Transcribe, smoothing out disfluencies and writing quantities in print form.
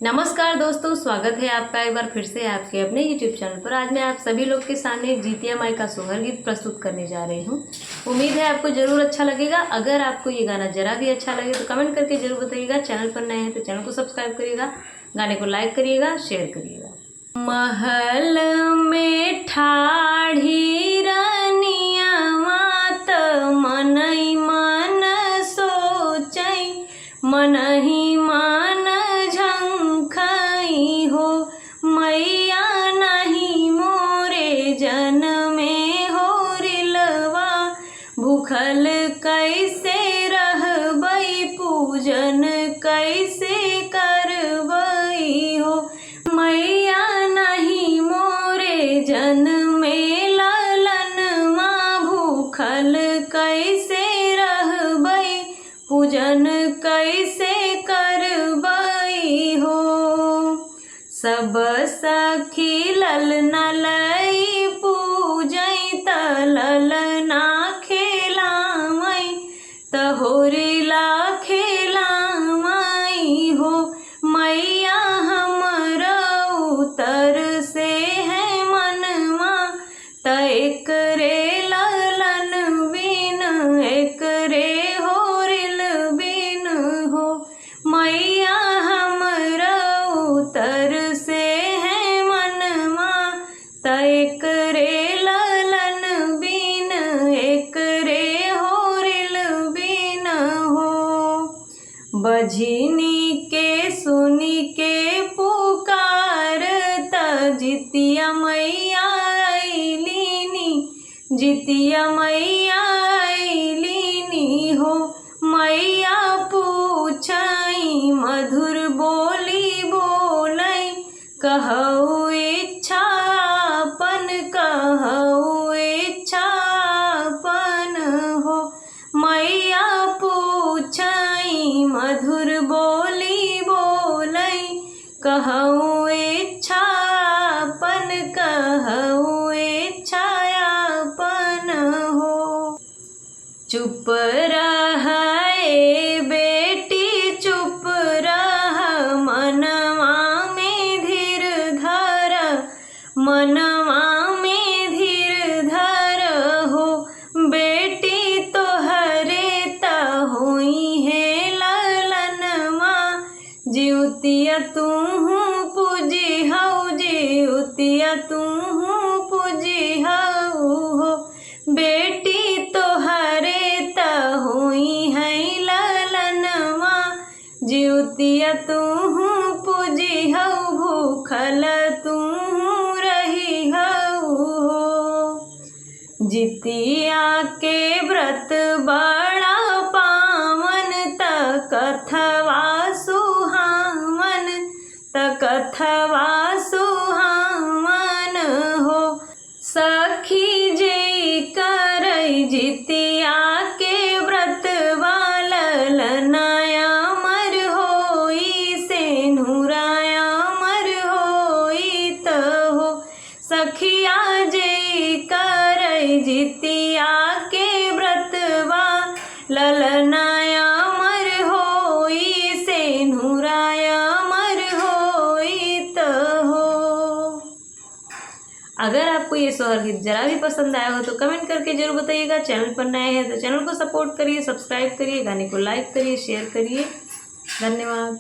नमस्कार दोस्तों, स्वागत है आपका एक बार फिर से आपके अपने YouTube चैनल पर। आज मैं आप सभी लोग के सामने जितिया माई का सोहर गीत प्रस्तुत करने जा रही हूँ। उम्मीद है आपको ज़रूर अच्छा लगेगा। अगर आपको ये गाना जरा भी अच्छा लगे तो कमेंट करके ज़रूर बताइएगा। चैनल पर नए हैं तो चैनल को सब्सक्राइब करिएगा, गाने को लाइक करिएगा, शेयर करिएगा। महल में ठाढ़ी रानिया मात मनई मन सोचई, मनहि मन झंखई हो। मैया नहीं मोरे जन में हो रिलवा, भूखल कैसे रहबई, पूजन कैसे करबई हो। मैया नहीं मोरे जन में ललनमा, भूखल कैसे रहबई, पूजन कैसे करबई हो। सब सखी ललना लई पूजई, त ललना खेलामई, त होरिला खेलामई हो। मैया हमर उतर से है मनवा, त एकरे ललन बिन एकरे होरिल बिन हो। मैया हमर उतर से है मनवा, त एकरे ललन बिन एकरे होरिल बिन हो। बझिनी के सुनी के पुकार, त जितिया मैया अइलीनी, जितिया मैया अइलीनी हो। मैया पूछई मधुर बोली बोलई, कहऊ इच्छा अपन, कहऊ इच्छा अपन हो। मैया पूछई मधुर बोली बोलई, कहऊ इच्छा अपन, कहऊ इच्छा अपन हो। चुप रह बेटी चुप रह, मनवा में धीर धर, मनवा में धीर धर हो। बेटी तोहरे त होई है ललनमा, जिउतिया तूहू पूजी हऊ, जिउतिया तूहू पूजी हऊ हो। बेटी तोहरे त होई है ललनमा, जिउतिया तूहू पूजी हऊ, भूखल तूहू रही हऊ हो। जितिया के व्रत बड़ा पावन, त कथवा सुहावन, त कथवा सुहावन हो। सखी जे करई जितिया के व्रत ललनाया मर होई, सेनुराया मर होई त हो। सखिया जे करई जितिया के व्रत ललनाया मर होई, सेनुराया मर होई त हो। अगर आपको ये सोहर गीत जरा भी पसंद आया हो तो कमेंट करके जरूर बताइएगा। चैनल पर नए हैं तो चैनल को सपोर्ट करिए, सब्सक्राइब करिए, गाने को लाइक करिए, शेयर करिए। धन्यवाद।